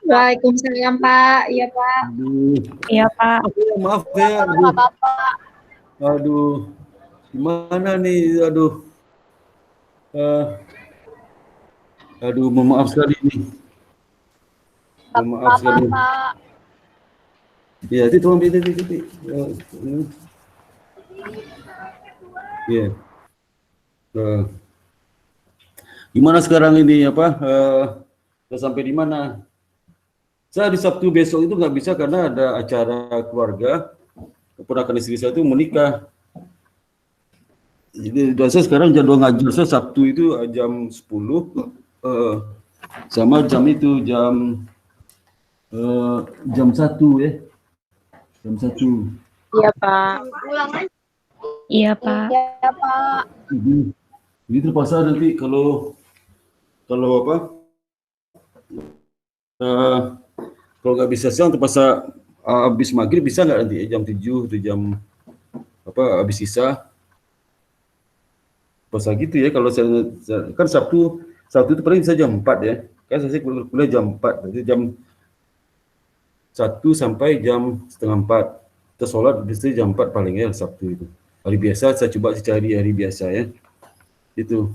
Waalaikumsalam Pak. Iya Pak. Aduh. Iya Pak. Maaf ya. Nggak apa-apa. Aduh. Gimana nih? Aduh. Aduh, mohon maaf sekali nih. Mohon maaf sekali. Pak. Ya, itu tolong itu. Ya. Gimana sekarang ini sudah sampai di mana? Saya di Sabtu besok itu nggak bisa karena ada acara keluarga, keponakan istri saya itu menikah. Jadi saya sekarang jadwal ngajar saya Sabtu itu jam 10 sama jam itu jam 1 ya. Jam 1. Iya Pak. Iya Pak. Iya Pak. Jadi terpaksa nanti kalau kalau nggak bisa siang terpaksa habis maghrib bisa nggak nanti jam 7 atau jam habis sisa pas gitu ya. Kalau saya kan Sabtu itu paling bisa jam 4 ya, kan saya kuliah jam 4, jadi jam 1 sampai jam setengah 4 kita sholat bisa jam 4 paling ya Sabtu itu. Hari biasa saya coba cari hari biasa ya itu.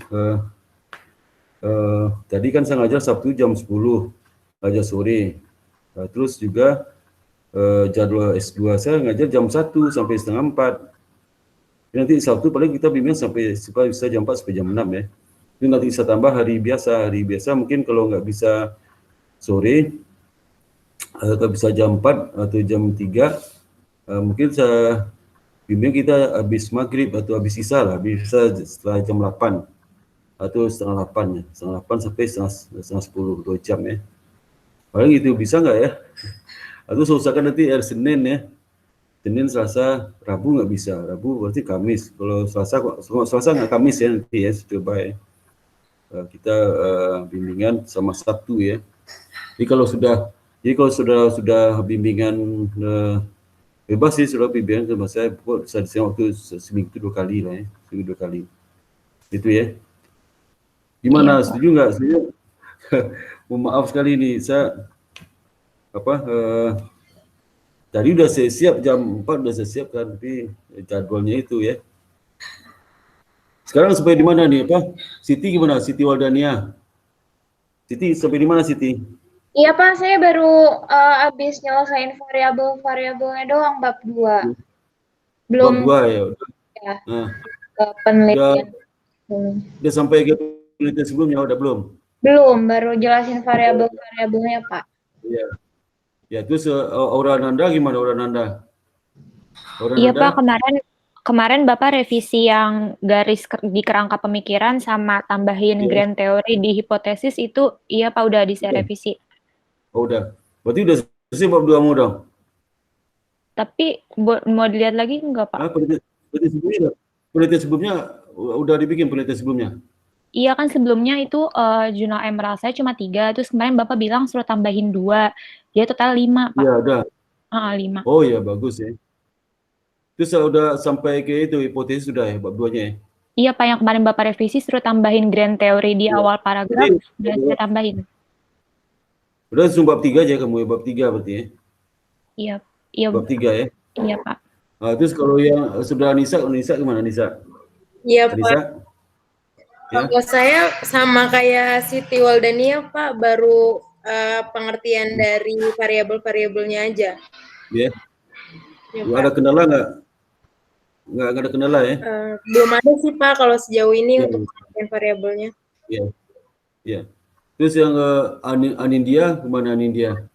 Tadi kan saya ngajar Sabtu jam 10 ngajar sore. Terus juga jadwal S2 saya ngajar jam 1 sampai setengah 4. Nanti Sabtu paling kita bimbing sampai bisa jam 4 sampai jam 6 ya. Itu nanti bisa tambah hari biasa. Hari biasa mungkin kalau nggak bisa sore, atau bisa jam 4 atau jam 3, mungkin saya bimbing kita habis maghrib atau habis sisa lah, bisa setelah jam 8 atau setengah 8 ya. Setengah 8 sampai setengah 10, 2 jam ya. Paling itu bisa nggak ya? Atau saya usahakan nanti hari Senin ya. Senin, Selasa, Rabu nggak bisa. Rabu berarti Kamis. Kalau Selasa nggak Kamis ya nanti ya. Coba ya. Kita bimbingan sama Sabtu ya. Jadi kalau sudah bimbingan bebas sih, sudah bimbingan sama saya. Bisa disini waktu seminggu 2 kali lah ya. Seminggu 2 kali. Itu ya. Gimana? Iya, setuju nggak? Setuju? Maaf sekali nih, saya tadi udah saya siap jam 4 udah saya siapkan, tapi jadwalnya itu ya. Sekarang sampai di mana nih Siti gimana? Siti Waldania. Siti sampai di mana Siti? Iya Pak, saya baru habis nyelesain variabelnya doang bab 2. Belum. Bab 2 ya. Ya. Penelitian. Udah sampai ke penelitian sebelumnya udah belum? Belum, baru jelasin variabelnya Pak. Iya. Ya, terus Aura Nanda gimana Aura Nanda? Iya Pak, kemarin Bapak revisi yang garis di kerangka pemikiran sama tambahin grand teori di hipotesis itu, iya Pak, udah saya revisi. Oh udah, berarti udah selesai bab 2 dong? Tapi mau dilihat lagi enggak Pak? Penelitian sebelumnya udah dibikin penelitian sebelumnya? Iya kan sebelumnya itu jurnal emerald saya cuma 3, terus kemarin Bapak bilang suruh tambahin 2, dia total 5 Pak. Iya udah. 5. Oh ya bagus ya. Terus udah sampai ke itu hipotesis sudah ya bab 2-nya ya? Iya Pak, yang kemarin Bapak revisi suruh tambahin grand teori di awal paragraf, udah saya tambahin. Udah bab 3 aja kamu ya, bab 3 berarti ya? Iya. Bab 3 ya? Iya Pak. Terus kalau yang sudah Nisa gimana Nisa? Iya Pak. Kalau saya sama kayak Siti Waldania Pak, baru pengertian dari variabel-variabelnya aja. Iya. Ada kendala nggak? Nggak ada kendala ya? Belum ada sih Pak kalau sejauh ini untuk pengertian variabelnya. Iya. Terus yang Anindya gimana Anindya?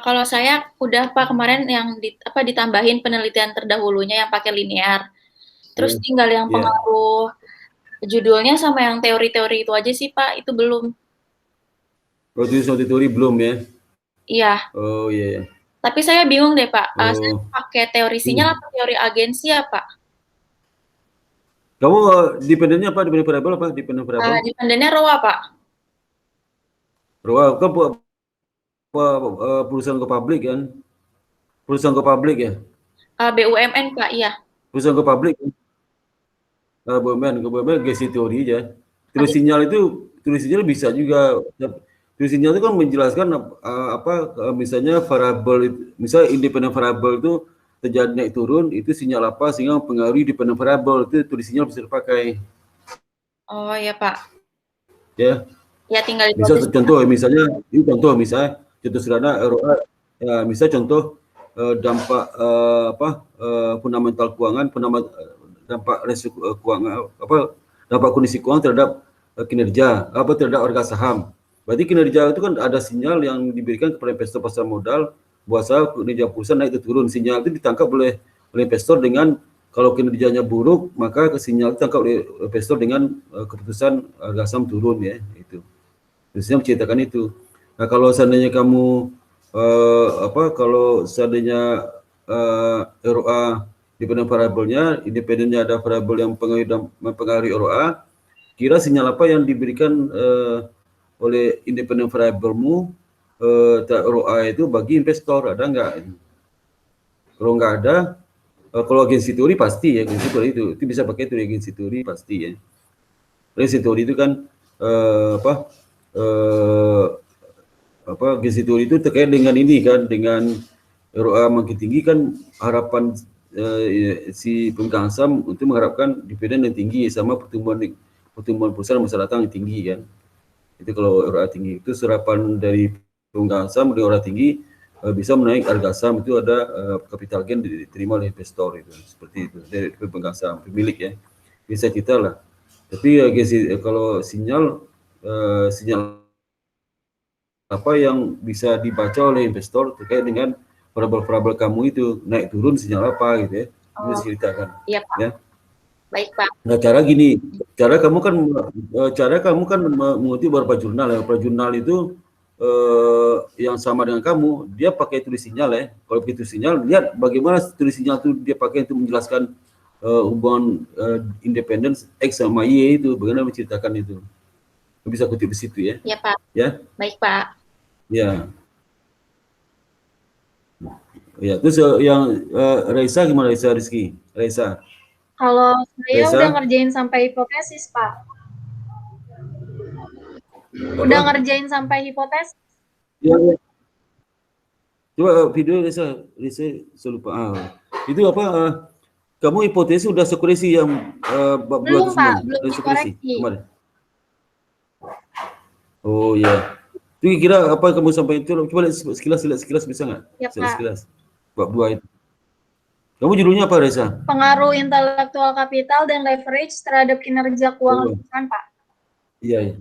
Kalau saya udah Pak kemarin yang ditambahin penelitian terdahulunya yang pakai linear. Terus tinggal yang pengaruh judulnya sama yang teori-teori itu aja sih Pak, itu belum. Oh, itu teori belum ya? Iya. Oh iya. Tapi saya bingung deh Pak, saya pakai teori sinyal atau teori agensi ya Pak? Kamu dependennya apa? Dependen variabel apa? Dependen variabel? Dependennya ROA Pak. ROA kan perusahaan ke publik kan? Perusahaan ke publik ya? BUMN Pak, iya. Perusahaan ke publik. BUMN, GC teori aja. Terus sinyal bisa juga Teori sinyal itu kan menjelaskan misalnya variabel, misalnya independent variabel itu terjadi naik turun, itu sinyal apa sehingga mempengaruhi independent variabel, itu teori sinyal bisa dipakai. Oh ya Pak. Ya. Ya tinggal Misal contoh misalnya, ini contoh misalnya contoh sederhana ROA, ya, misal contoh dampak fundamental keuangan, dampak resiko keuangan, dampak kondisi keuangan terhadap kinerja, terhadap harga saham. Berarti kinerja itu kan ada sinyal yang diberikan kepada investor pasar modal bahwa kinerja perusahaan naik atau turun. Sinyal itu ditangkap oleh investor dengan kalau kinerjanya buruk, maka sinyal itu ditangkap oleh investor dengan keputusan harga saham turun ya, itu. Biasanya menceritakan itu. Nah, kalau seandainya kamu kalau seandainya ROA independent variabelnya, independennya ada variabel yang mempengaruhi ROA, kira sinyal apa yang diberikan oleh independent variabelmu ROA itu bagi investor, ada enggak? Kalau enggak ada, kalau agensi teori pasti ya, agensi teori itu bisa pakai teori agensi teori pasti ya. Agensi teori itu kan agensi teori itu terkait dengan ini kan, dengan ROA makin tinggi kan harapan si pemegang saham untuk mengharapkan dividen yang tinggi sama pertumbuhan perusahaan masa datang yang tinggi kan. Itu kalau ROA tinggi itu serapan dari pemegang saham dengan ROA tinggi bisa menaik harga saham, itu ada capital gain diterima oleh investor itu, seperti itu dari pemegang saham pemilik ya, bisa kita lah. Tapi kalau sinyal apa yang bisa dibaca oleh investor terkait dengan variabel-variabel kamu itu naik turun sinyal apa gitu ya, bisa ceritakan. Iya Pak. Ya. Baik Pak. Nah cara gini, cara kamu kan mengutip beberapa jurnal ya, beberapa jurnal itu yang sama dengan kamu, dia pakai tulis sinyal ya. Kalau begitu sinyal, lihat bagaimana tulis sinyal itu dia pakai untuk menjelaskan hubungan independen X sama Y itu, bagaimana menceritakan itu. Bisa kutip di situ ya. Iya Pak. Ya. Baik Pak. Ya. Ya, terus yang Raisa gimana, Raisa Rizky? Raisa. Kalau saya Raisa? udah ngerjain sampai hipotesis, Pak. Udah ngerjain sampai hipotesis. Ya, ya. Coba video Raisa saya lupa. Itu apa? Kamu hipotesis udah sekuresi yang bab 2 Belum, Pak, semuanya? belum dikoreksi. Kemarin. Oh ya. Itu kira apa kamu sampai itu? Coba lihat sekilas bisa nggak? Ya, Pak. Sekilas. Bab 2 itu. Kamu judulnya apa, Reza? Pengaruh intelektual kapital dan leverage terhadap kinerja keuangan perusahaan, Pak. Iya.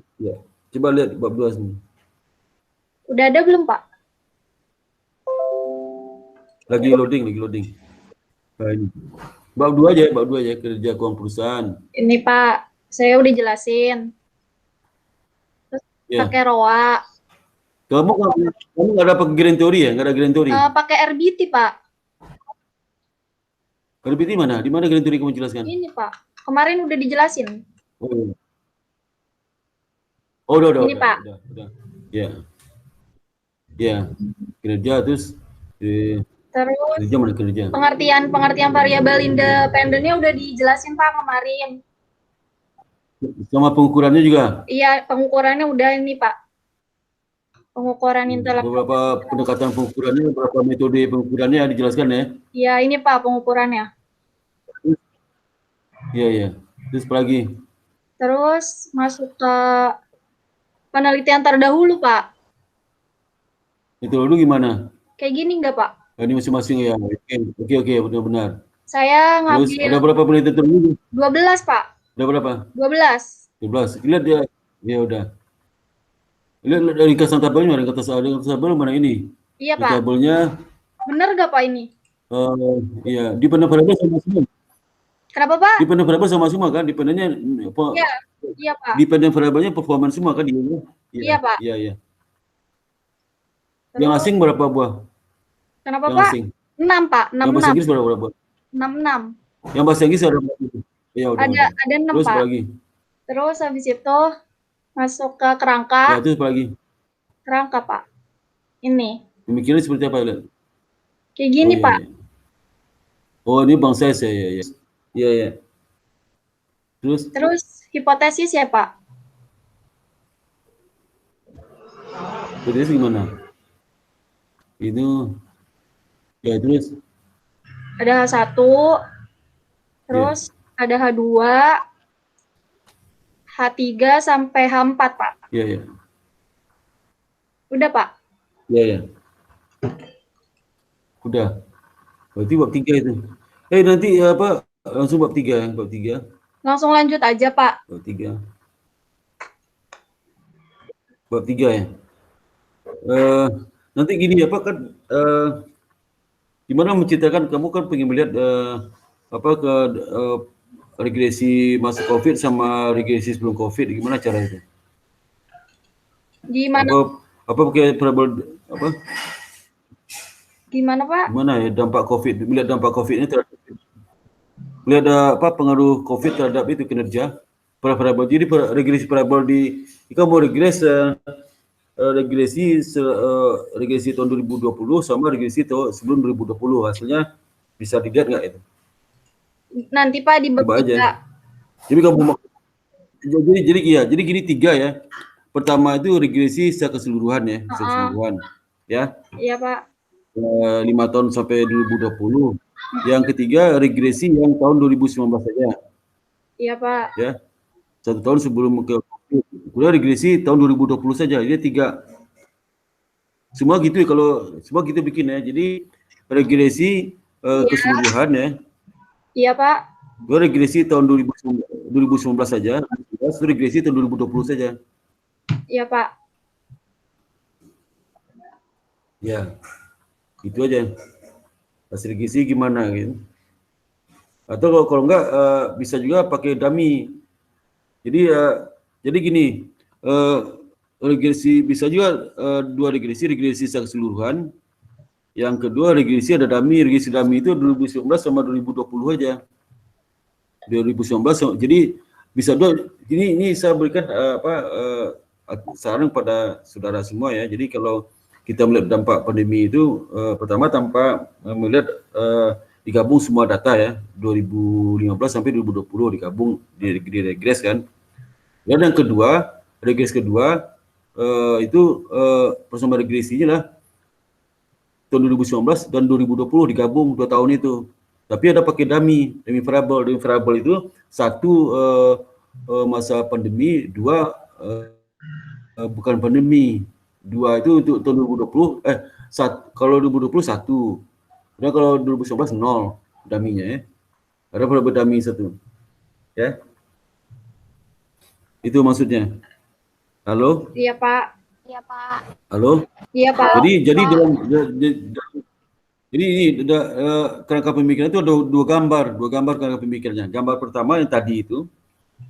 Coba lihat bab 2 sini. Udah ada belum, Pak? Lagi loading. Nah, ini. Bab 2 aja, kinerja keuangan perusahaan. Ini, Pak. Saya udah jelasin. Terus pakai ROA. Kamu nggak ada pakai grand teori ya? Nggak ada grand teori? Pakai RBT, Pak. RBT mana? Di mana grand teori kamu jelaskan? Ini, Pak. Kemarin udah dijelasin. Oh, udah. Ini, Pak. Udah. Ya. Kinerja terus kerja. Pengertian variabel independennya udah dijelasin, Pak, kemarin. Sama pengukurannya juga? Iya, pengukurannya udah ini, Pak. Pengukuran intelektual. Beberapa pendekatan pengukurannya, beberapa metode pengukurannya dijelaskan ya? Iya, ini Pak pengukurannya. Iya. Terus apa lagi? Terus masuk ke penelitian terdahulu, Pak. Itu dulu gimana? Kayak gini enggak, Pak? Ini masing-masing ya. Oke, benar-benar. Saya ngambil. Terus ada berapa penelitian terdahulu? 12, Pak. Ada berapa? 12. Lihat ya. Ya udah. Lihat dari ringkasan tabelnya, ringkasan tabel mana ini? Iya, Pak. Tabelnya. Bener gak, Pak, ini? Iya, dependen variabel sama semua. Kenapa, Pak? Dependen variabel sama semua kan? Dependennya Iya, Pak. Dependen variabelnya performance semua kan? Iya, Pak. Iya. Yang asing berapa buah? Kenapa, yang Pak? Asing? 6, Pak. 6. Yang bahasa Inggris berapa buah? 6. Yang bahasa Inggris ada berapa? Ya, udah. Ada 6, Terus Pak. apa lagi? Terus habis itu masuk ke kerangka. Ya, terus apa lagi? Kerangka, Pak. Ini. Pemikirannya seperti apa? Lihat. Kayak gini, Pak. Iya. Oh, ini Bang Ses ya. Iya. Terus hipotesis ya, Pak. Terus gimana? Itu ya terus Ada H1, terus ada H2, H3 sampai H4, Pak. Iya. Udah, Pak? Iya. Udah. Berarti bab 3 itu. Nanti apa langsung bab 3 ya, bab 3. Langsung lanjut aja, Pak. Bab 3. Bab 3 ya. Nanti gini apa kan gimana menceritakan kamu kan pengen melihat regresi masa Covid sama regresi sebelum Covid, gimana cara itu? Gimana? Apa pakai parabol apa? Gimana, Pak? Gimana ya dampak Covid, melihat dampak Covid ini terhadap melihat apa pengaruh Covid terhadap itu kinerja parabol. Jadi regresi parabol jika mau regresi tahun 2020 sama regresi tahun sebelum 2020, hasilnya bisa dilihat nggak itu? Nanti Pak di bab 3. Jadi kamu jadi gini 3 ya. Pertama itu regresi secara keseluruhan ya, keseluruhan ya. Iya, Pak. 5 tahun sampai 2020. Yang ketiga regresi yang tahun 2019 saja. Iya, Pak. Ya. 1 tahun sebelum ke Covid. Kemudian regresi tahun 2020 saja. Ini 3. Semua gitu ya, kalau semua kita bikin ya. Jadi regresi keseluruhan ya. Iya, Pak. Regresi tahun 2019 saja. Regresi tahun 2020 saja. Iya, Pak. Ya. Itu aja. Hasil regresi gimana gitu. Atau kalau enggak bisa juga pakai dummy. Jadi gini, regresi bisa juga 2 regresi secara keseluruhan. Yang kedua regresi ada dummy, regresi dummy itu 2019 sama 2020 aja. 2019 jadi bisa dua. Ini saya berikan saran pada saudara semua ya. Jadi kalau kita melihat dampak pandemi itu pertama tanpa melihat digabung semua data ya 2015 sampai 2020 digabung di regres kan. Dan yang kedua, regres kedua itu persamaan regresinya lah tahun 2019 dan 2020 digabung 2 tahun itu. Tapi ada pakai dummy variable. Dummy variable itu satu masa pandemi, dua bukan pandemi. Dua itu untuk tahun 2020 kalau 2020 1. Dan kalau 2019 0 dummy-nya ya. Ada variable dummy 1. Ya. Itu maksudnya. Halo? Iya, Pak. Halo? Iya, Pak. Jadi ini kerangka pemikiran itu ada dua gambar kerangka pemikirannya. Gambar pertama yang tadi itu.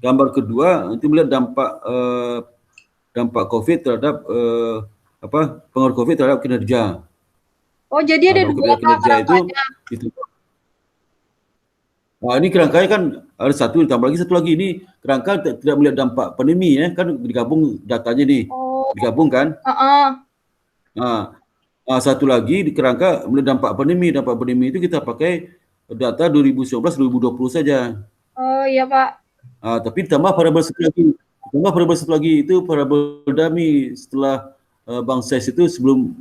Gambar kedua itu melihat dampak Covid terhadap pengaruh Covid terhadap kinerja. Oh, jadi ada dua kinerja itu. Nah, ini kerangkanya kan ada satu, tambah lagi satu lagi. Ini kerangka tidak melihat dampak pandemi ya, kan digabung datanya nih. Digabung kan? Nah, satu lagi di kerangka melihat dampak pandemi. Dampak pandemi itu kita pakai data 2019-2020 saja. Oh iya, Pak. Tapi tambah variabel satu lagi itu variabel dummy setelah Bang Ses itu sebelum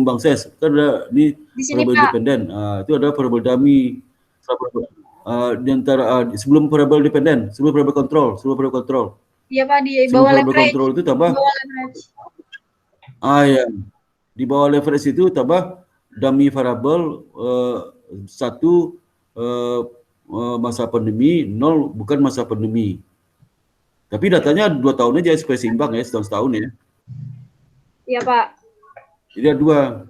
Bang Ses kan ada di variabel dependen. Itu ada variabel dummy di antara sebelum variabel dependen, sebelum variabel kontrol. Iya, Pak, di bawah leverage. Kontrol itu tambah. Ya. Di bawah leverage itu tambah dummy variable 1 masa pandemi, 0 bukan masa pandemi. Tapi datanya 2 tahun aja supaya seimbang ya, setahun ya. Iya, Pak. Jadi ada 2.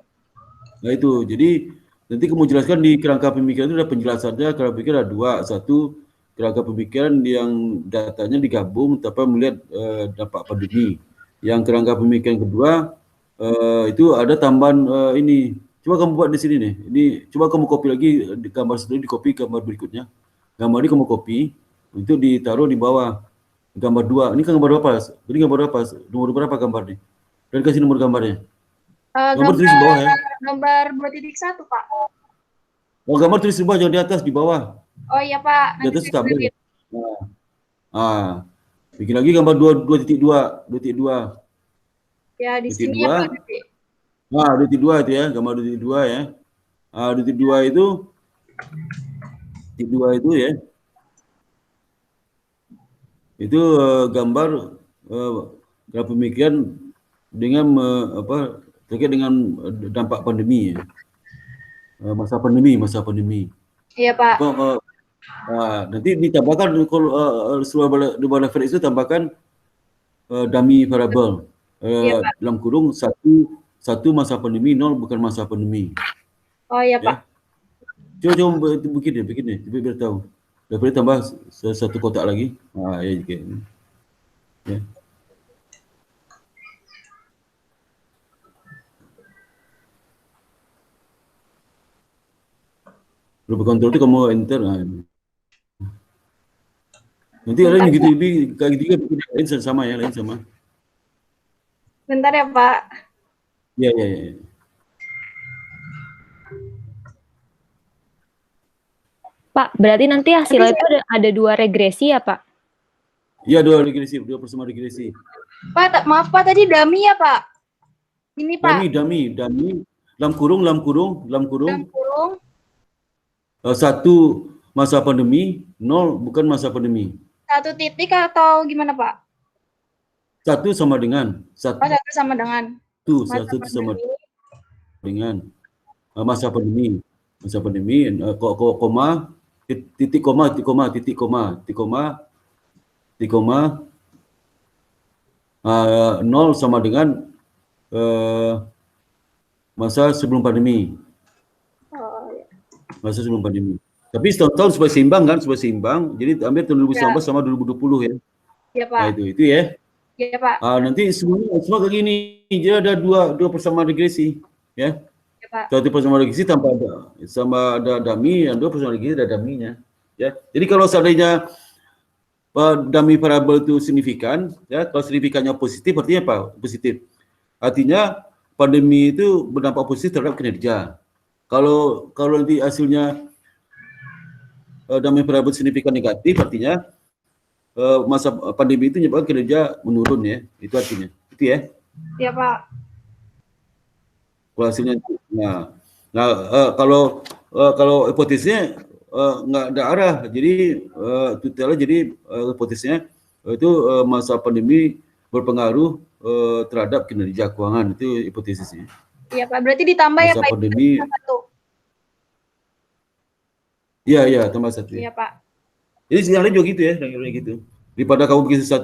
Nah itu, jadi nanti kamu jelaskan di kerangka pemikiran itu ada penjelasannya. Kerangka pemikiran ada 2. 1 kerangka pemikiran yang datanya digabung tanpa melihat dampak pandemi. Yang kerangka pemikiran kedua itu ada tambahan ini. Coba kamu buat di sini nih. Ini coba kamu copy lagi di gambar sendiri, di copy gambar berikutnya. Gambar ini kamu copy, itu ditaruh di bawah. Gambar 2. Ini kan gambar apa? Ini gambar apa? Nomor berapa gambar nih? Dan kasih nomor gambarnya. Gambar tulis di bawah ya. Gambar 2.1, Pak. Oh, gambar tulis di bawah, jangan di atas, di bawah. Oh iya, Pak. Di atas tabel. Bikin lagi gambar 2.2. Ya, di Detik sini ya, 2. Pak. Nah, detik 2 itu ya, gambar detik 2 ya. Detik 2 itu ya. Itu gambar pemikiran dengan terkait dengan dampak pandemi ya. Masa pandemi. Iya, Pak. Nanti ditambahkan kalau di bawah referensi itu tambahkan dummy variable Iya, Pak. dalam kurung satu masa pandemi, 0 bukan masa pandemi. Oh iya, Pak. Coba bikin deh, biar tahu. Daripada tambah satu kotak lagi. Ya juga. Ya. Lupa kontrol itu kamu enter. Nanti lain gitu kayak gitu lain sama ya, lain sama. Bentar ya, Pak. Ya. Pak, berarti nanti hasilnya itu ada 2 regresi ya, Pak? Iya, 2 regresi, 2 persamaan regresi. Pak, maaf Pak, tadi dummy ya, Pak? Ini, Pak. Dummy. Dalam kurung. Dalam kurung. 1 masa pandemi, 0 bukan masa pandemi. 1 titik atau gimana, Pak? 1 sama dengan 1. Oh, 1 sama dengan. Satu sama dengan masa pandemi. Koma, titik koma, 0 sama dengan masa sebelum pandemi. Oh, iya. Masa sebelum pandemi. Tapi tahun supaya seimbang. Jadi ambil tahun 2019 sama 2020 ya. Iya, Pak. Nah, itu ya. Iya, Pak. Nanti semua kayak gini. Jadi ada dua persamaan regresi, ya. Iya, Pak. Satu persamaan regresi tanpa ada dummy, yang 2 persamaan regresi ada dummy-nya, ya. Jadi kalau seandainya dummy variable itu signifikan, ya. Kalau signifikannya positif, artinya apa? Positif. Artinya pandemi itu berdampak positif terhadap kinerja. Kalau nanti hasilnya dummy variable signifikan negatif, artinya masa pandemi itu menyebabkan kinerja menurun ya, itu artinya, itu ya. Iya, Pak. Kalau hasilnya, kalau hipotesisnya nggak ada arah, jadi totalnya jadi hipotesisnya itu masa pandemi berpengaruh terhadap kinerja keuangan, itu hipotesisnya. Iya, Pak. Berarti ditambah masa ya, Pak. Pandemi. 1. Iya, tambah 1. Iya, Pak. Jadi yang lain juga gitu ya, yang lain gitu. Daripada kamu bikin 1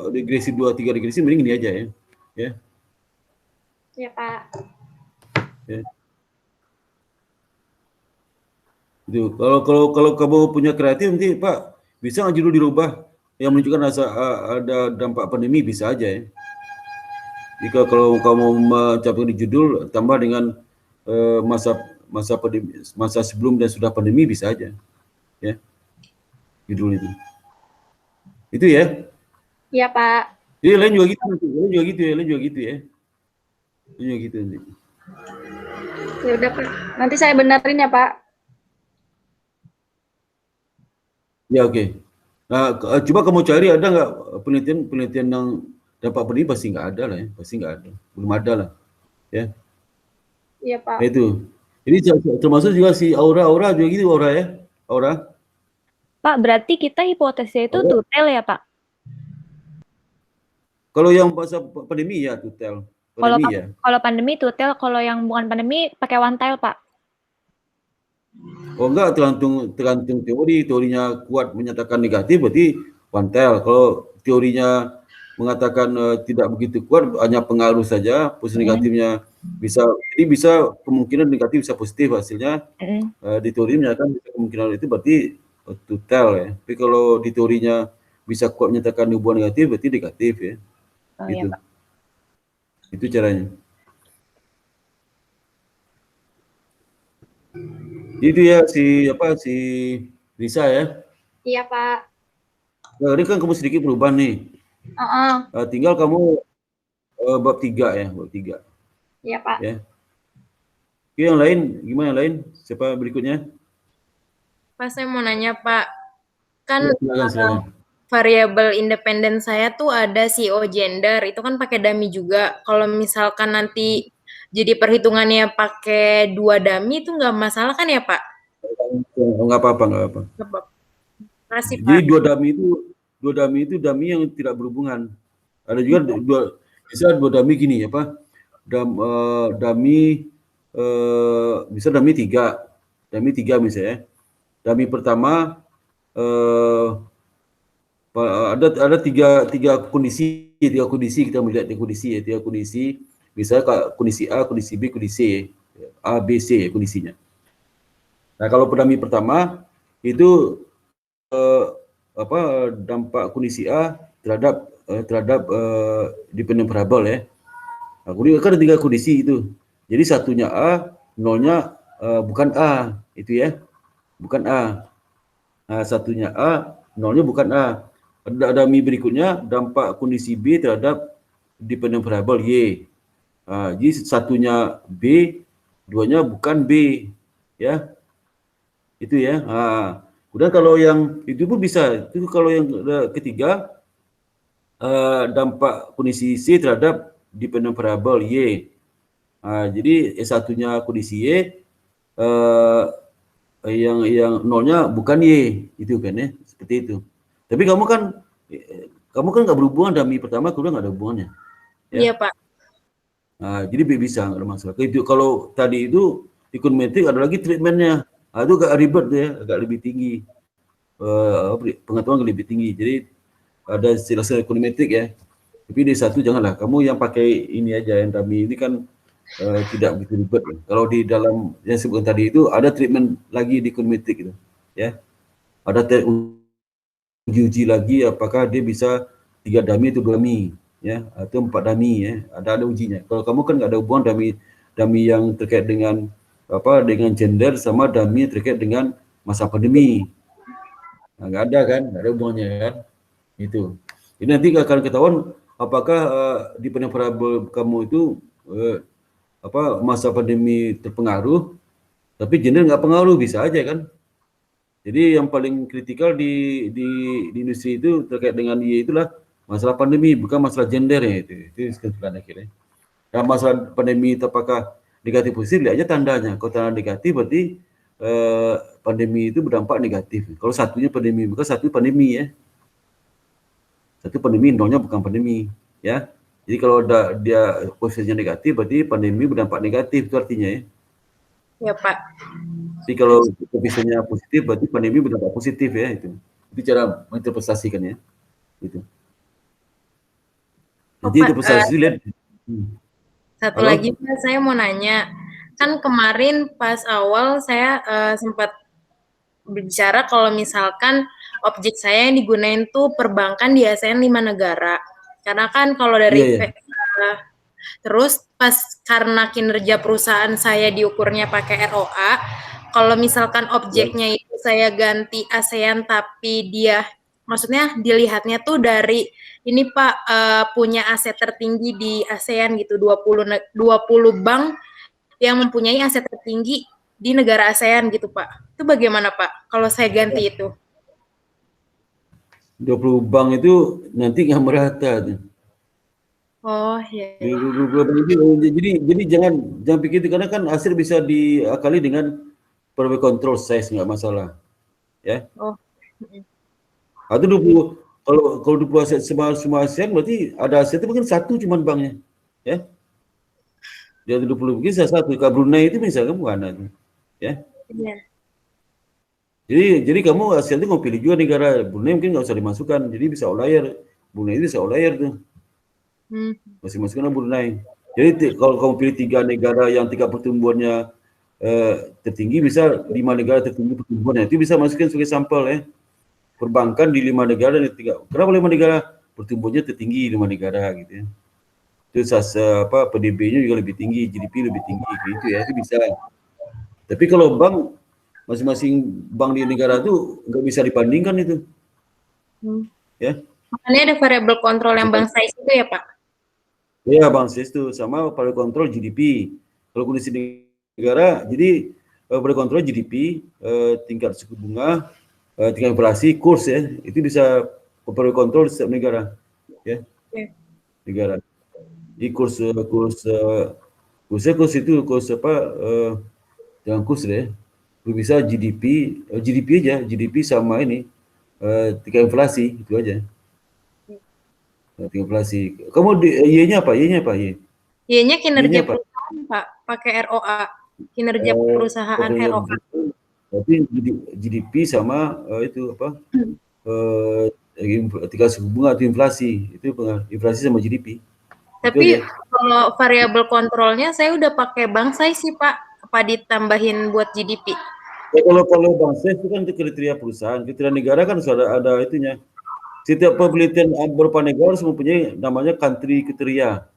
regresi, 2, 3 regresi, mending ini aja ya. Ya. Iya, Pak. Ya. Itu kalau kamu punya kreatif nanti Pak, bisa nggak judul dirubah yang menunjukkan ada dampak pandemi, bisa aja ya. Jika kalau kamu mencapai di judul tambah dengan masa pandemi, masa sebelum dan sudah pandemi, bisa aja ya judul itu ya. Iya, Pak. Jadi lain juga gitu ya. Nanti. Ya udah, Pak. Nanti saya benerin ya, Pak. Ya, oke. Nah, coba kamu cari ada nggak penelitian yang dampak pandemi, pasti nggak ada lah ya, belum ada lah, ya. Iya, Pak. Nah, itu. Ini termasuk juga si Aura juga gitu, Aura ya, Aura. Pak, berarti kita hipotesisnya itu tutel ya, Pak? Kalau yang masa pandemi ya tutel. Kalau pandemi tutel, kalau yang bukan pandemi pakai one tile, Pak. Oh enggak, tergantung teorinya kuat menyatakan negatif berarti one tile. Kalau teorinya mengatakan tidak begitu kuat, hanya pengaruh saja, positif negatifnya bisa kemungkinan negatif bisa positif hasilnya. Di teori menyatakan kemungkinan itu berarti tutel ya. Tapi kalau di teorinya bisa kuat menyatakan hubungan negatif berarti negatif ya. Oh, gitu. iya, Pak. Itu caranya. Itu ya si Risa ya. Iya, Pak. Nah, ini kan kamu sedikit berubah nih. Tinggal kamu bab 3 ya, bab 3. Iya, Pak. Ya. Oke, yang lain gimana yang lain? Siapa berikutnya? Pak, saya mau nanya, Pak. Kan silakan. variabel independen saya tuh ada CEO gender, itu kan pakai dummy juga. Kalau misalkan nanti jadi perhitungannya pakai 2 dummy itu nggak masalah kan ya, Pak? Nggak apa-apa, nggak apa. Makasih, Pak. Jadi dua dummy itu dummy yang tidak berhubungan. Ada juga bisa dua dummy gini apa? Dummy bisa dummy tiga misalnya. Dummy pertama ada tiga kondisi kita melihat tiga kondisi. Misalnya kondisi A, kondisi B, kondisi C, A, B, C kondisinya. Nah kalau dummy pertama itu dampak kondisi A terhadap dependent variable ya. Nah, kemudian kan ada tiga kondisi itu. Jadi satunya A, nolnya bukan A, itu ya, bukan A. Nah, satunya A, nolnya bukan A. Ada dummy berikutnya dampak kondisi B terhadap dependent variable Y. Nah, jadi satunya B, duanya bukan B, ya, itu ya. Nah, kemudian kalau yang itu pun bisa. Itu kalau yang ketiga dampak kondisi C terhadap dependent variable Y. Jadi satunya kondisi Y, yang nolnya bukan Y, itu kan ya, seperti itu. Tapi kamu kan nggak berhubungan dummy pertama, kemudian nggak ada hubungannya. Ya? Iya, Pak. Nah, jadi bisa nggak ada masalah. Itu kalau tadi itu econometric ada lagi treatmentnya. Itu agak ribet ya, agak lebih tinggi. Pengetahuan lebih tinggi. Jadi ada istilah econometric ya. Tapi di satu janganlah. Kamu yang pakai ini aja, yang dummy ini kan tidak begitu ribet. Kalau di dalam yang sebutkan tadi itu ada treatment lagi di econometric itu, ya. Ada uji lagi apakah dia bisa 3 dummy atau 2 dummy, ya, atau 4 dummy ya. Ada ujinya. Kalau kamu kan nggak ada hubungan dummy yang terkait dengan dengan gender sama dummy terkait dengan masa pandemi. Nah, nggak ada kan, nggak ada hubungannya kan. Itu. Ini nanti akan ketahuan apakah dependent variable kamu itu masa pandemi terpengaruh, tapi gender nggak pengaruh, bisa aja kan. Jadi yang paling kritikal di industri itu terkait dengan Y itulah masalah pandemi, bukan masalah gender ya, itu kesimpulan akhirnya. Nah, masalah pandemi itu apakah negatif positif, lihat aja tandanya. Kalau tanda negatif berarti pandemi itu berdampak negatif. Kalau satunya pandemi, bukan satu pandemi ya. Satu pandemi, nolnya bukan pandemi ya. Jadi kalau dia posisinya negatif, berarti pandemi berdampak negatif, itu artinya ya. Ya, Pak. Jadi kalau posisinya positif, berarti pandemi berdampak positif ya, itu. Itu cara menginterpretasikannya. Gitu. Jadi interpretasi lihat. Satu lagi Pak, saya mau nanya. Kan kemarin pas awal saya sempat berbicara kalau misalkan objek saya yang digunain tuh perbankan di ASEAN 5 negara. Karena kan kalau dari terus pas karena kinerja perusahaan saya diukurnya pakai ROA, kalau misalkan objeknya itu saya ganti ASEAN tapi dia maksudnya dilihatnya tuh dari ini Pak punya aset tertinggi di ASEAN gitu, 20 bank yang mempunyai aset tertinggi di negara ASEAN gitu Pak. Itu bagaimana Pak kalau saya ganti itu? 20 bank itu nanti nggak merata. Oh iya. Jadi jangan pikir itu, karena kan hasil bisa diakali dengan probability control size, nggak masalah. Ya. Oh. Atau 20, kalau 20 aset semua ASEAN berarti ada aset itu mungkin satu cuman banknya. Ya. Dia 20 mungkin satu. Ke Brunei itu misalnya bukan ada. Ya. Iya. Jadi kamu ASEAN itu mau pilih juga negara. Brunei mungkin nggak usah dimasukkan. Jadi bisa outlier. Brunei itu bisa outlier tuh. Masing-masing Brunei. Jadi kalau kamu pilih 3 negara yang tingkat pertumbuhannya tertinggi, bisa 5 negara tertinggi pertumbuhannya. Itu bisa masukkan sebagai sampel ya. Perbankan di 5 negara dan 3. Kenapa 5 negara? Pertumbuhannya tertinggi 5 negara gitu ya. Terus PDB-nya juga lebih tinggi, GDP lebih tinggi gitu ya. Itu bisa. Tapi kalau bank, masing-masing bank di negara itu nggak bisa dibandingkan itu. Ya. Makanya ada variabel kontrol yang bank size itu ya Pak? Ya, bank size itu sama variabel kontrol GDP. Kalau kondisi negara, jadi variabel kontrol GDP, tingkat suku bunga, tingkat inflasi, kurs ya, itu bisa portfolio control setiap negara, ya. Oke. Negara. Di kurs itu jangan kurs deh. Bisa GDP aja, GDP sama ini tingkat inflasi itu aja. Tingkat inflasi. Kamu Y-nya apa? Y-nya apa? Y-nya kinerja Y-nya apa? perusahaan, Pak, pakai ROA. Kinerja perusahaan ROA. Berarti GDP sama itu apa? Tingkat suku bunga atau inflasi. Itu inflasi sama GDP. Tapi kalau variabel kontrolnya saya udah pakai bank size sih, Pak. Apa ditambahin buat GDP? Ya, kalau bank size itu kan itu kriteria perusahaan. Kriteria negara kan sudah ada itunya. Setiap penelitian beberapa negara harus mempunyai namanya country kriteria.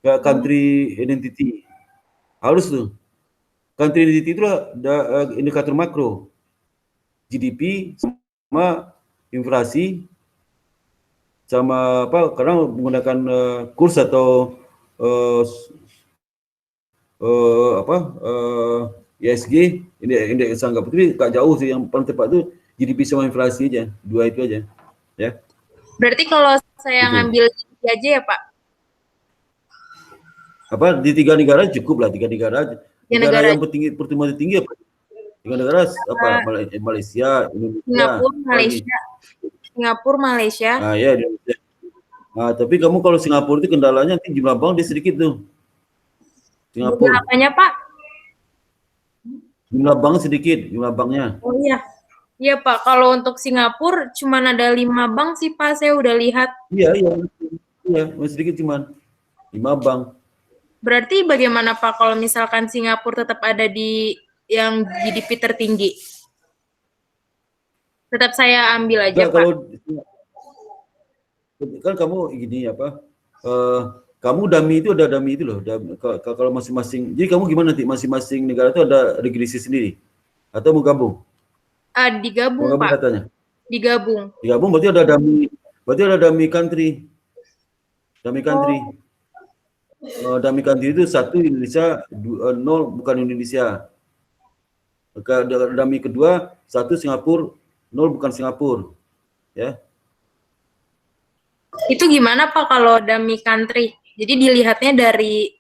Country identity. Harus tuh. Country identity itu ada indikator makro. GDP sama inflasi sama apa? Karena menggunakan kurs atau ISG, indeks sangka putri tak jauh sih, yang paling tepat itu GDP sama inflasi aja, dua itu aja, ya. Berarti kalau saya ngambil GDP aja ya, Pak? Apa di 3 negara cukup lah, 3 negara. Negara yang pertumbuhan tinggi apa? 3 negara apa? Malaysia, Indonesia, Singapura, Malaysia. Ah ya, Indonesia. Nah, tapi kamu kalau Singapura itu kendalanya nanti jumlah bank dia sedikit tuh. Singapura. Apanya, Pak? Jumlah bank sedikit, jumlah banknya. Oh iya. Iya, Pak. Kalau untuk Singapura cuma ada 5 bank sih, Pak. Saya udah lihat. Iya, sedikit cuman 5 bank. Berarti bagaimana, Pak, kalau misalkan Singapura tetap ada di yang GDP tertinggi? Tetap saya ambil aja, Pak. Kan kamu gini apa? Kamu dummy itu ada dummy itu loh. Kalau masing-masing, jadi kamu gimana nanti masing-masing negara itu ada regulasi sendiri atau mau gabung? Digabung, mau gabung, Pak. Katanya. Digabung. Digabung berarti ada dummy country. Dummy country. Dummy country itu 1 Indonesia, 0 bukan Indonesia. Dummy kedua 1 Singapura, 0 bukan Singapura. Ya. Itu gimana, Pak, kalau dummy country? Jadi dilihatnya dari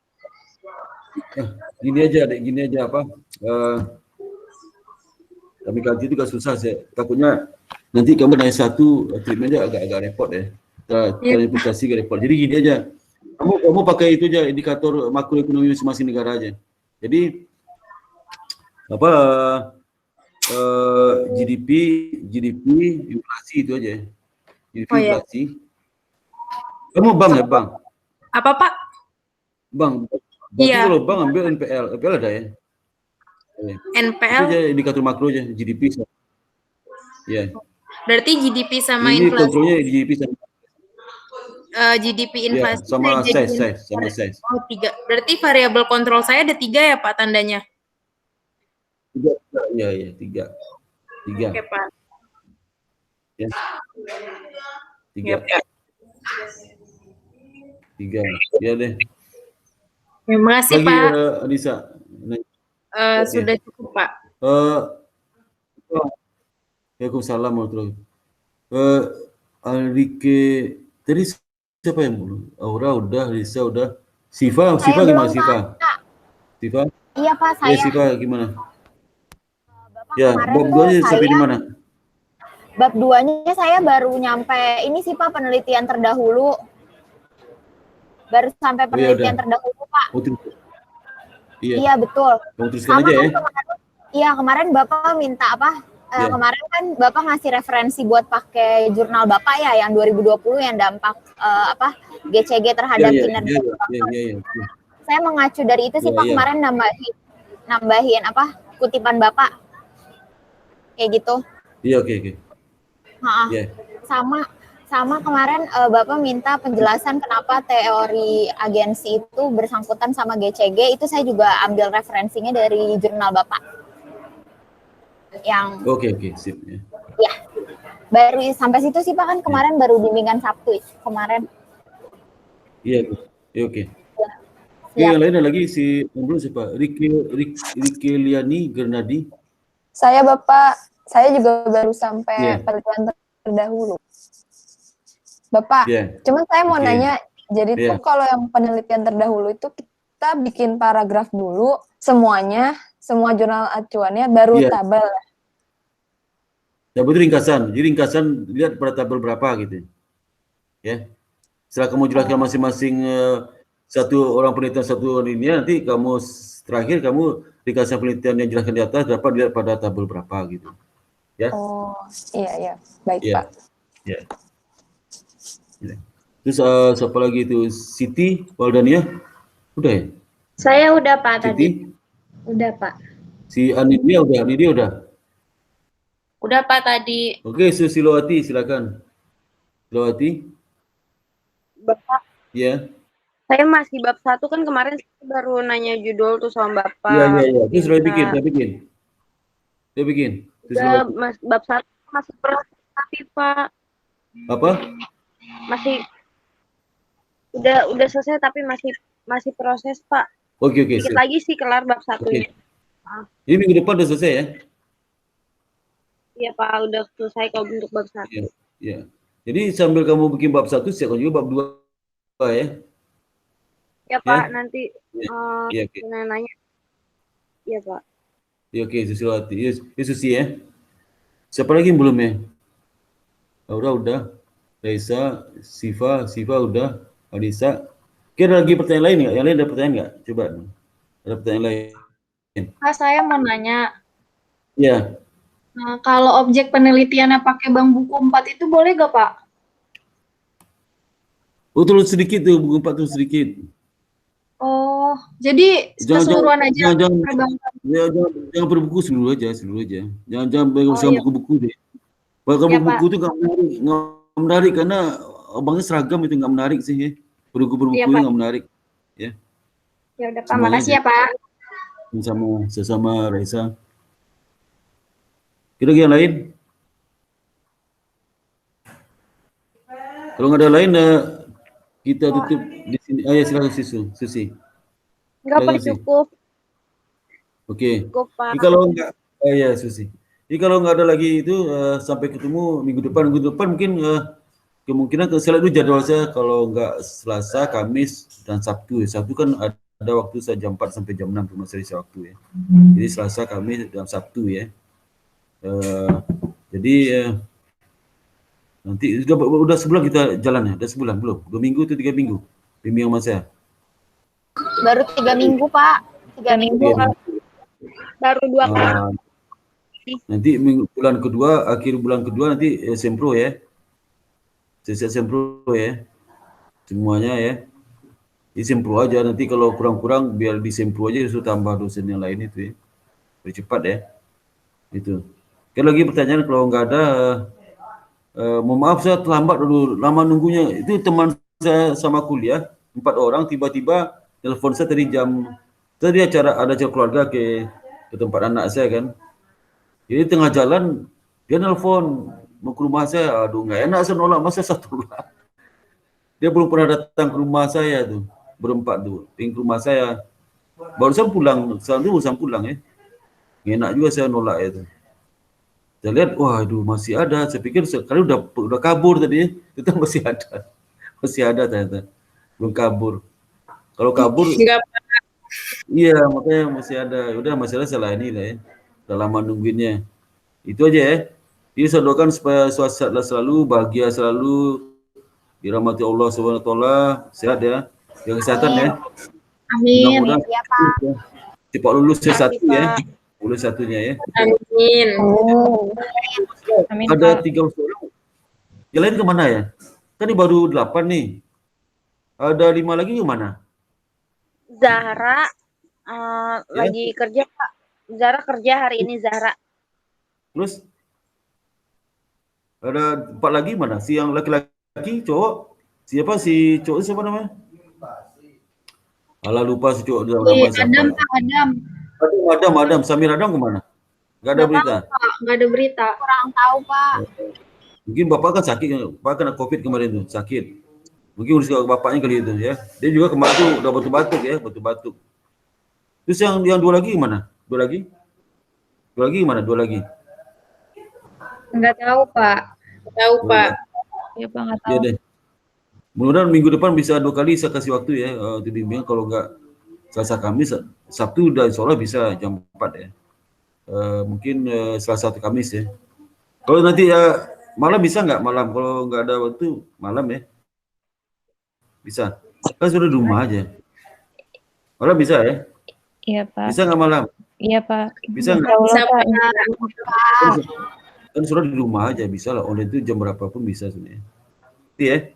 gini aja apa? Dummy country itu agak susah sih. Takutnya nanti kamu nanya satu treatmentnya agak repot ya. Klarifikasi agak repot. Jadi gini aja. Kamu pakai itu aja, indikator makroekonomi masing-masing negara aja. Jadi apa? GDP, inflasi itu aja. GDP, inflasi. Kamu bank ya, Bang? Apa, Pak? Bank. Berarti kalau bank ambil NPL ada ya? NPL? Itu aja indikator makro aja, GDP. Ya. Berarti GDP sama ini inflasi. Kontrolnya GDP sama GDP inflasi. Ya, sama size. Oh, 3. Berarti variabel kontrol saya ada 3 ya, Pak, tandanya? 3. Iya, 3. Oke, Pak. Ya. 3. 3. Ya deh. Terima kasih, lagi, Pak. Anissa. Sudah cukup, Pak. Waalaikumsalam warahmatullahi wabarakatuh. Alrike, tadi siapa yang dulu? Aura udah, Lisa udah. Siva gimana Siva? Siva? Iya, Pak, saya. Siva gimana? Ya, bab 2-nya sampai di mana? Bab 2-nya saya baru nyampe ini sih, Pak, penelitian terdahulu. Baru sampai penelitian terdahulu, Pak. Iya, betul. Sama aja, ya? Kemarin Bapak minta apa? Kemarin kan Bapak ngasih referensi buat pakai jurnal Bapak ya, yang 2020 yang dampak GCG terhadap kinerja. Saya mengacu dari itu sih, Pak, kemarin nambahin apa? Kutipan Bapak. Kayak gitu. Iya, oke. Sama kemarin Bapak minta penjelasan kenapa teori agensi itu bersangkutan sama GCG, itu saya juga ambil referensinya dari jurnal Bapak. Yang Oke, sip ya. Ya. Baru sampai situ sih, Pak, kan kemarin baru bimbingan Sabtu kemarin. Iya, oke. Yang lain ada lagi si belum siapa? Rike Liani Gernadi. Saya, Bapak, saya juga baru sampai penelitian terdahulu. Bapak, Ya. cuman saya mau Oke. nanya, jadi tuh kalau yang penelitian terdahulu itu kita bikin paragraf dulu semuanya, semua jurnal acuannya baru Iya. tabel. Tabel itu ringkasan. Jadi ringkasan lihat pada tabel berapa gitu. Ya. Setelah kamu jelaskan masing-masing satu orang penelitian satu ini, nanti kamu terakhir kamu ringkasan penelitian yang jelaskan di atas dapat lihat pada tabel berapa gitu. Ya. Oh, iya. Baik, Ya. Pak. Ya. Ya. Terus siapa lagi itu? Siti Waldania? Udah ya? Saya udah Pak tadi. Siti? Udah Pak. Si Anidia udah? Udah Pak tadi. Oke, Susilowati silakan. Silowati? Bapak, Ya. saya masih bab 1 kan kemarin saya baru nanya judul tuh sama Bapak. Iya. Terus sudah bikin. Udah, bab 1 masih proses tapi Pak. Apa? Masih udah selesai tapi masih proses Pak. Oke. Dikit lagi sih kelar bab 1-nya. Jadi minggu depan udah selesai ya? Iya Pak, udah selesai kalau untuk bab 1. Iya. Jadi sambil kamu bikin bab 1, siapkan juga bab 2 ya? Ya Pak, nanti Iya, oke. nanya. Iya Pak. Iya, oke, Susilowati. Iya, Susi ya. Siapa lagi yang belum ya? Udah. Raisa, Siva udah. Anissa. Kira lagi pertanyaan lain nggak? Yang lain ada pertanyaan nggak? Coba. Ada pertanyaan lain? Pak, saya mau nanya. Iya. Nah, kalau objek penelitiannya pakai bank buku 4 itu boleh gak, Pak? Oh, turun sedikit tuh, buku 4 turun sedikit. Oh, jadi keseluruhan aja. Jangan berbuku seluruh aja. Jangan berusaha buku-buku deh. Kalau buku itu nggak menarik karena abangnya seragam itu nggak menarik sih ya. Buku-buku itu nggak menarik. Ya. Ya udah Pak, makasih ya Pak. Sesama Raisa. Kira yang lain? Kalau nggak ada lain, kita tutup di sini. Ya silakan Susi. Enggak Pak, cukup. Oke. Cukup Pak. Kalau nggak, Susi. Jadi kalau nggak ada lagi itu sampai ketemu minggu depan mungkin kemungkinan saya lihat dulu jadwal saya kalau nggak Selasa, Kamis dan Sabtu. Sabtu kan ada waktu saya jam 4 sampai jam 6 cuma seri waktu ya. Jadi Selasa, Kamis dan Sabtu ya. Jadi nanti udah sebulan kita jalan ya, udah sebulan belum? 2 minggu atau 3 minggu? Bimbingan sama saya. Baru 3 minggu Pak, 3 minggu. Baru 2 kali. Nanti akhir bulan kedua nanti sempro ya. Sesi sempro ya. Semuanya ya. Di sempro aja, nanti kalau kurang-kurang biar di sempro aja sudah tambah dosen yang lain itu ya. Lebih cepat ya. Itu. Kan lagi pertanyaan kalau nggak ada, mohon maaf saya terlambat dulu, lama nunggunya. Itu teman saya sama kuliah, 4 orang tiba-tiba telepon saya tadi ada acara keluarga ke tempat anak saya kan. Jadi tengah jalan dia nelfon mau ke rumah saya, aduh nggak enak saya nolak, masa satu lah. Dia belum pernah datang ke rumah saya tuh, berempat tuh, ke rumah saya. Barusan pulang ya. Nggak enak juga saya nolak ya tuh. Saya lihat, waduh masih ada. Saya pikir sekali udah kabur tadi ya. Itu masih ada ternyata. Belum kabur. Kalau kabur, iya makanya masih ada. Udah masalah salah ini lah ya. Udah lama nungguinnya. Itu aja ya. Jadi saya doakan supaya suasana selalu bahagia, selalu dirahmati Allah SWT, sehat ya, jaga kesehatan ya. Amin. Mudah-mudahan cepat lulus satu ya. Lulus satunya ya. Amin. Ada 3 orang. Yang lain kemana ya? Kan ini baru 8 nih. Ada 5 lagi kemana? Zahra lagi kerja Pak. Zahra kerja hari ini Zahra. Terus ada 4 lagi mana? Si yang laki-laki, cowok. Siapa si cowok siapa namanya? Alah lupa si cowok nama siapa. Adam. Samir Adam kemana? Gak ada berita. Nggak ada berita. Kurang tahu Pak. Mungkin bapak kan sakit, bapak kena COVID kemarin tuh, sakit. Mungkin urus bapaknya kali itu ya. Dia juga kemarin tuh udah batuk. Terus yang 2 lagi gimana? 2 lagi gimana? 2 lagi? Nggak tahu Pak. Tahu Pak. Ya Pak, nggak tahu. Iya deh. Mudah-mudahan minggu depan bisa 2 kali saya kasih waktu ya untuk bimbingan. Kalau enggak Selasa Kamis, Sabtu dan insya Allah bisa jam 4 ya. Mungkin Selasa atau Kamis ya. Kalau nanti malam bisa nggak malam? Kalau nggak ada waktu malam ya. Bisa. Kan sudah di rumah aja. Malam bisa ya? Iya, Pak. Bisa nggak malam? Iya, Pak. Bisa nggak? Insya Allah, Pak. Kan sudah di rumah aja, bisa lah. Online itu jam berapapun bisa sebenarnya. Ya.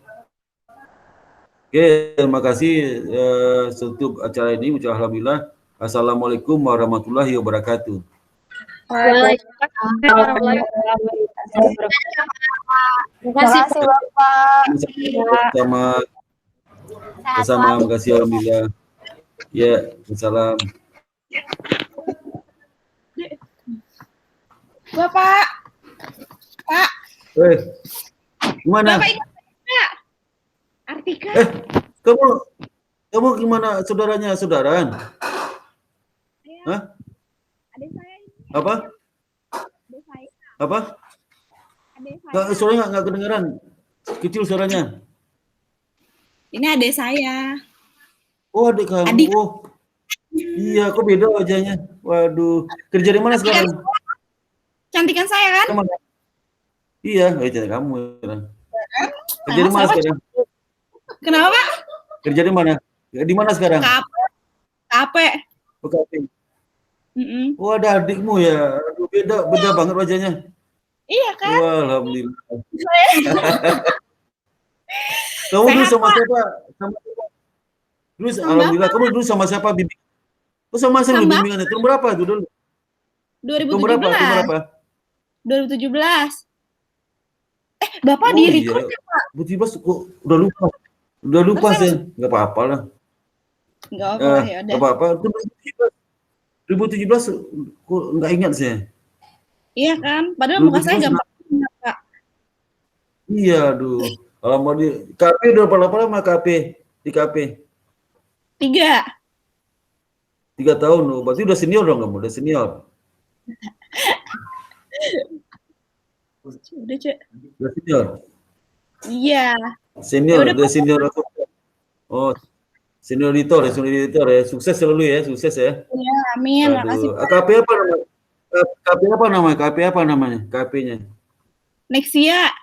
Oke, terima kasih untuk acara ini. Ucap alhamdulillah. Assalamualaikum warahmatullahi wabarakatuh. Terima kasih Bapak. Sama makasih alhamdulillah. Ya, salam. Bapak. Pak. Gimana? Bapak ingat Pak? Artika. Kamu gimana saudaranya, saudaraan? Hah? Adik saya ini. Apa? Adik saya. Apa? Adik saya. Suaranya nggak kedengeran. Kecil suaranya. Ini adik saya. Oh, adik kamu. Adik. Oh. Iya, kok beda wajahnya. Waduh. Kerja di mana sekarang? Cantikan saya kan? Iya, cantik kamu. Kerja di mana sekarang? Kenapa, Pak? Kerja di mana? Di mana sekarang? Kape. Oh, kafe. Oh, ada adikmu ya. Aduh, beda banget wajahnya. Iya kan? Wah, alhamdulillah. Kamu dulu sama siapa? Dulu alhamdulillah. Kamu dulu sama siapa bimbing? Oh, sama saya dulu bimbingannya. Tahun berapa itu dulu? 2017. 2017. Bapak di record ya, Pak? 2017 kok udah lupa. Udah lupa sih. Enggak apa-apa lah. Enggak apa-apa, ya udah. Enggak apa-apa. 2017 kok enggak ingat sih. Iya kan? Padahal muka saya gampang ingat, Pak. Iya, aduh. Alamak di KP udah berapa lama KP? Di KP? 3 tahun. Oh, berarti udah senior dong kamu, udah senior. Udah, Cek. Udah senior. Iya. Senior, udah senior aku. Oh, senior editor ya. Sukses selalu ya, sukses ya. Iya, amin. Makasih, Pak. KP apa namanya? KP apa namanya? KP-nya? Nexia.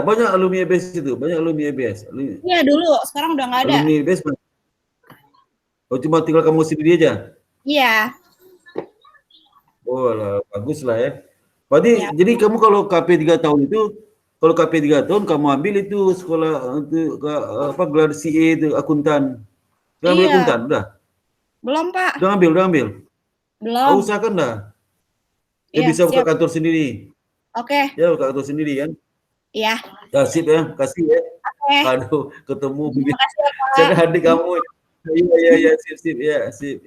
Banyak alumni EBS itu, banyak alumni EBS. Iya, dulu. Sekarang udah nggak ada. Alumni EBS. Oh, cuma tinggal kamu sendiri aja? Iya. Oh, lah, bagus lah ya. Berarti jadi kamu kalau KP 3 tahun itu, kalau KP 3 tahun kamu ambil itu sekolah untuk gelar CA itu akuntan. Udah ambil akuntan, udah? Belum, Pak. Udah ambil. Belum. Oh, usahakan dah. Ya, bisa buka kantor sendiri. Oke. Ya, buka kantor sendiri kan? Iya. Ya, sip ya. Kasih ya. Oke. Aduh, ketemu. Terima kasih, Pak. Saya adik kamu. Iya, sip ya, sip.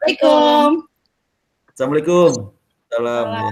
Assalamualaikum. Assalamualaikum. Salam. Ya.